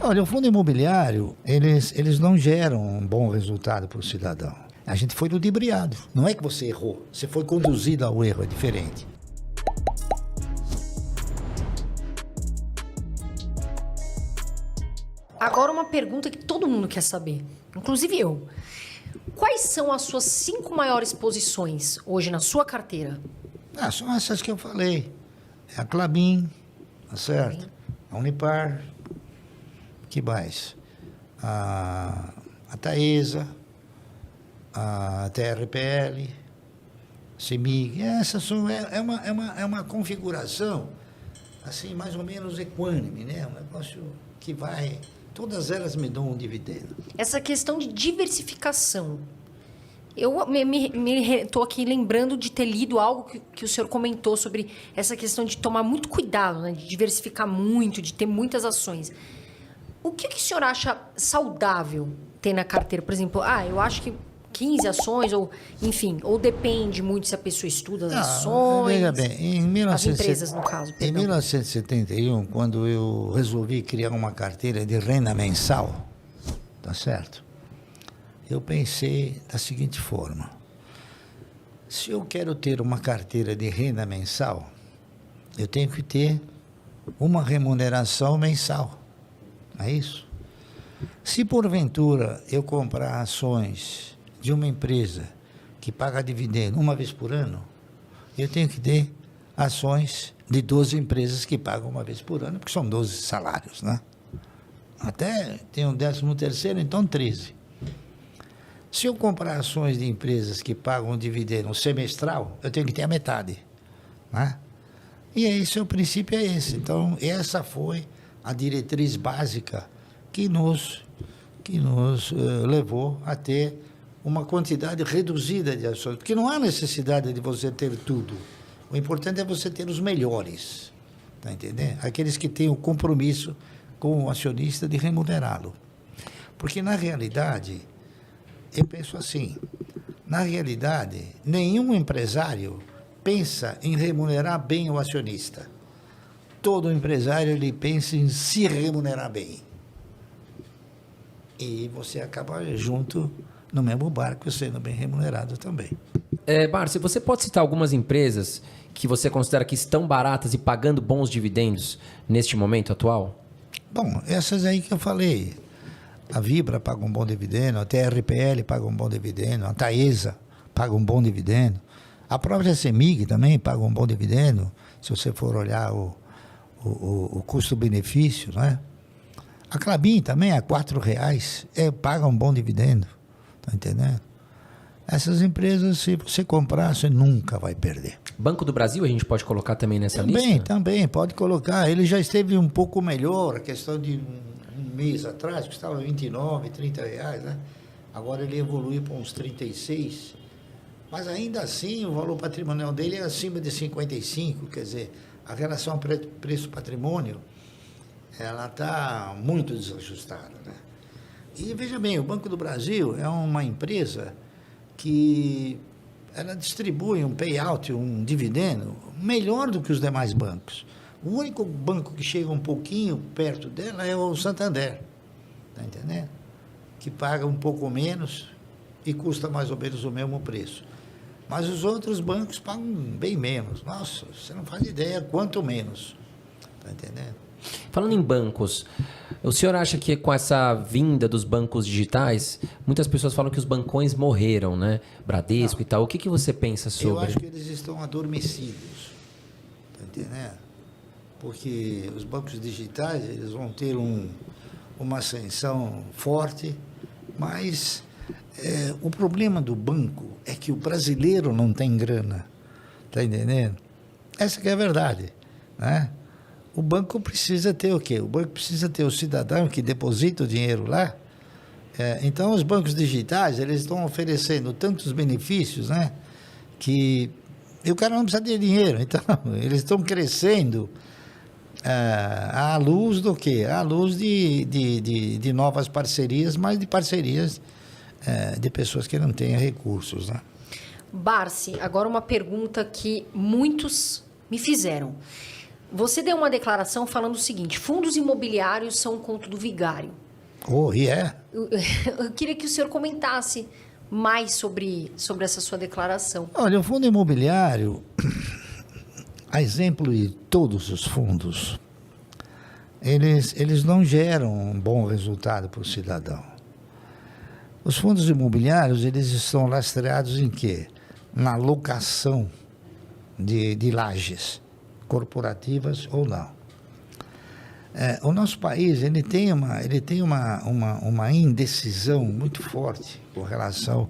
Olha, o fundo imobiliário, eles não geram um bom resultado para o cidadão. A gente foi ludibriado. Não é que você errou, você foi conduzido ao erro, é diferente. Agora uma pergunta que todo mundo quer saber, inclusive eu. Quais são as suas 5 maiores posições hoje na sua carteira? São essas que eu falei. É a Klabin, tá certo? A Unipar, que mais? A Taesa, a TRPL, CEMIG. Essas são, é uma configuração, assim, mais ou menos equânime, né? Um negócio que vai... Todas elas me dão um dividendo. Essa questão de diversificação. Eu estou aqui lembrando de ter lido algo que o senhor comentou sobre essa questão de tomar muito cuidado, né? De diversificar muito, de ter muitas ações. O que o senhor acha saudável ter na carteira? Por exemplo, eu acho que 15 ações, ou enfim, ou depende muito se a pessoa estuda as ações. Veja bem, as empresas, no caso. Em 1971, quando eu resolvi criar uma carteira de renda mensal, tá certo? Eu pensei da seguinte forma: se eu quero ter uma carteira de renda mensal, eu tenho que ter uma remuneração mensal, não é isso? Se porventura eu comprar ações de uma empresa que paga dividendo uma vez por ano, eu tenho que ter ações de 12 empresas que pagam uma vez por ano, porque são 12 salários, né? Até tem um 13º, então 13. Se eu comprar ações de empresas que pagam um dividendo semestral, eu tenho que ter a metade, né? E esse, o princípio é esse. Então, essa foi a diretriz básica que nos levou a ter uma quantidade reduzida de ações, porque não há necessidade de você ter tudo. O importante é você ter os melhores, tá entendendo? Aqueles que têm o compromisso com o acionista de remunerá-lo. Porque, na realidade, eu penso assim, na realidade, nenhum empresário pensa em remunerar bem o acionista. Todo empresário, ele pensa em se remunerar bem. E você acaba junto no mesmo barco, sendo bem remunerado também. Márcio, você pode citar algumas empresas que você considera que estão baratas e pagando bons dividendos neste momento atual? Bom, essas aí que eu falei. A Vibra paga um bom dividendo, a TRPL paga um bom dividendo, a Taesa paga um bom dividendo, a própria CEMIG também paga um bom dividendo, se você for olhar o custo-benefício, né? A Klabin também, a R$4, paga um bom dividendo, tá entendendo? Essas empresas, se você comprar, você nunca vai perder. Banco do Brasil a gente pode colocar também nessa lista? Também, pode colocar. Ele já esteve um pouco melhor, a questão de um mês atrás, que estava R$29, R$30, né? Agora ele evolui para uns 36, mas ainda assim o valor patrimonial dele é acima de 55, quer dizer, a relação preço-patrimônio, ela está muito desajustada, né? E veja bem, o Banco do Brasil é uma empresa que ela distribui um payout, um dividendo, melhor do que os demais bancos. O único banco que chega um pouquinho perto dela é o Santander, tá entendendo? Que paga um pouco menos e custa mais ou menos o mesmo preço. Mas os outros bancos pagam bem menos. Nossa, você não faz ideia quanto menos, tá entendendo? Falando em bancos, o senhor acha que com essa vinda dos bancos digitais, muitas pessoas falam que os bancões morreram, né? Bradesco e tal. O que você pensa sobre? Eu acho que eles estão adormecidos, tá entendendo? Porque os bancos digitais, eles vão ter uma ascensão forte, mas o problema do banco é que o brasileiro não tem grana, tá entendendo? Essa que é a verdade, né? O banco precisa ter o quê? O banco precisa ter o cidadão que deposita o dinheiro lá. Então, os bancos digitais, eles estão oferecendo tantos benefícios, né? Que o cara não precisa de dinheiro. Então, eles estão crescendo à luz do quê? À luz de novas parcerias, mas de parcerias de pessoas que não têm recursos, né? Barsi, agora uma pergunta que muitos me fizeram. Você deu uma declaração falando o seguinte: fundos imobiliários são um conto do vigário. Oh, e é? Eu queria que o senhor comentasse mais sobre essa sua declaração. Olha, o fundo imobiliário, a exemplo de todos os fundos, eles não geram um bom resultado para o cidadão. Os fundos imobiliários, eles estão lastreados em quê? Na locação de lajes, corporativas ou não. O nosso país ele tem uma indecisão muito forte com relação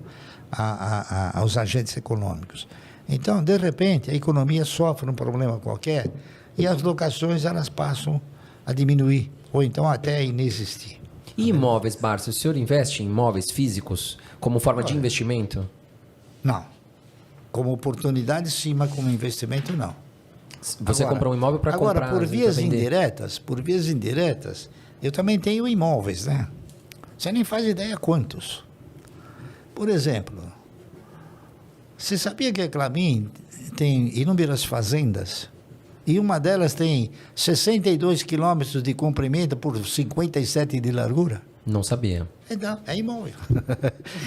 aos agentes econômicos. Então, de repente, a economia sofre um problema qualquer e as locações elas passam a diminuir ou então até a inexistir. E imóveis, Márcio, o senhor investe em imóveis físicos como forma de investimento? Não. Como oportunidade, sim, mas como investimento, não. Você compra um imóvel para comprar... Agora, por vias indiretas, eu também tenho imóveis, né? Você nem faz ideia quantos. Por exemplo, você sabia que a Klabin tem inúmeras fazendas? E uma delas tem 62 quilômetros de comprimento por 57 de largura? Não sabia. Então, é imóvel.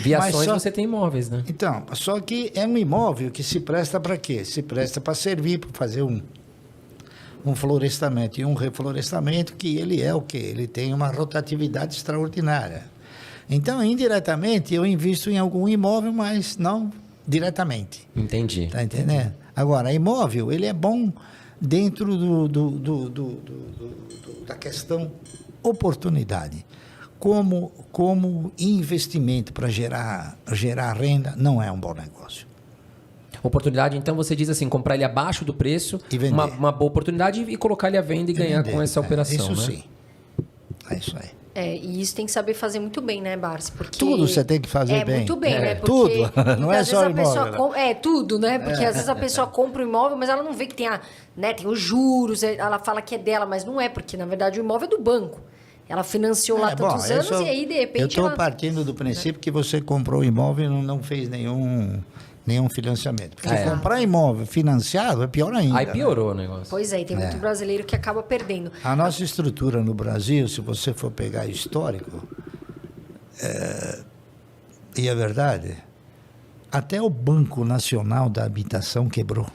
Viações você tem imóveis, né? Então, só que é um imóvel que se presta para quê? Se presta para servir, para fazer um florestamento e um reflorestamento, que ele é o quê? Ele tem uma rotatividade extraordinária. Então, indiretamente, eu invisto em algum imóvel, mas não diretamente. Entendi. Está entendendo? Agora, imóvel, ele é bom dentro da questão oportunidade. Como investimento para gerar renda, não é um bom negócio. Oportunidade, então você diz assim, comprar ele abaixo do preço, E vender. uma boa oportunidade e colocar ele à venda e ganhar vender. com essa operação, Isso né? sim. É isso aí. E isso tem que saber fazer muito bem, né, Barsi? Porque Tudo você tem que fazer bem. Muito bem, né? Porque tudo. Não é às só vezes a imóvel. pessoa tudo, né? Porque às vezes a pessoa compra um imóvel, mas ela não vê que tem tem os juros, ela fala que é dela, mas não é, porque na verdade o imóvel é do banco. Ela financiou lá tantos anos e aí, de repente. Eu estou partindo do princípio que você comprou o imóvel e não fez nenhum financiamento. Porque comprar imóvel financiado é pior ainda. Aí piorou o negócio. Pois é, e tem muito brasileiro que acaba perdendo. A nossa estrutura no Brasil, se você for pegar histórico, e é verdade, até o Banco Nacional da Habitação quebrou.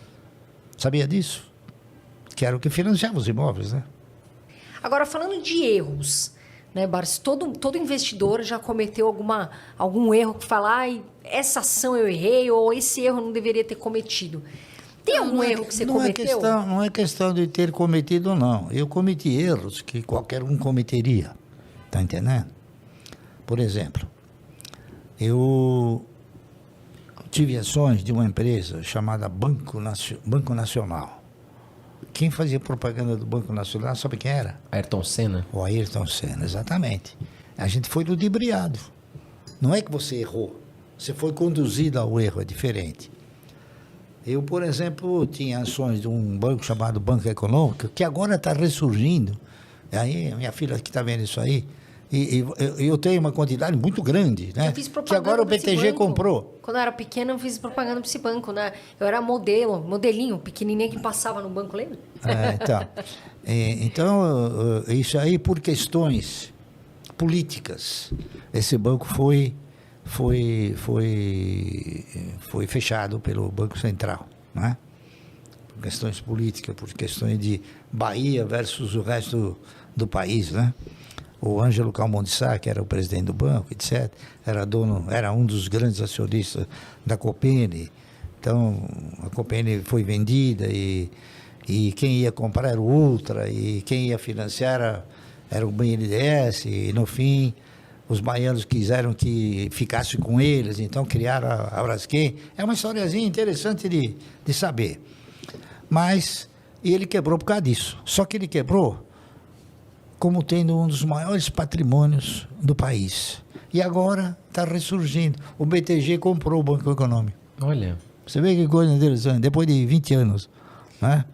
Sabia disso? Que era o que financiava os imóveis, né? Agora, falando de erros, né, Barsi? Todo investidor já cometeu algum erro que fala, essa ação eu errei, ou esse erro eu não deveria ter cometido. Tem algum erro que você cometeu? Não é questão de ter cometido ou não. Eu cometi erros que qualquer um cometeria. Está entendendo? Por exemplo, eu tive ações de uma empresa chamada Banco Nacional. Quem fazia propaganda do Banco Nacional, sabe quem era? Ayrton Senna? O Ayrton Senna, exatamente. A gente foi ludibriado. Não é que você errou, você foi conduzido ao erro, é diferente. Eu, por exemplo, tinha ações de um banco chamado Banco Econômico, que agora está ressurgindo. Aí, minha filha que está vendo isso aí, e eu tenho uma quantidade muito grande, né? Eu fiz propaganda que agora o pra esse BTG banco. comprou. Quando eu era pequena, eu fiz propaganda para esse banco, né? Eu era modelinho, pequenininho que passava no banco, lembra? Então, isso aí por questões políticas. Esse banco foi fechado pelo Banco Central, né? Por questões políticas, por questões de Bahia versus o resto do país, né? O Ângelo Calmon de Sá, que era o presidente do banco, etc., era um dos grandes acionistas da Copene. Então, a Copene foi vendida e quem ia comprar era o Ultra e quem ia financiar era o BNDES. E, no fim, os baianos quiseram que ficasse com eles, então criaram a Braskem. É uma historiazinha interessante de saber. Mas ele quebrou por causa disso. Só que ele quebrou como tendo um dos maiores patrimônios do país. E agora está ressurgindo. O BTG comprou o Banco Econômico. Olha. Você vê que coisa interessante, depois de 20 anos. Né?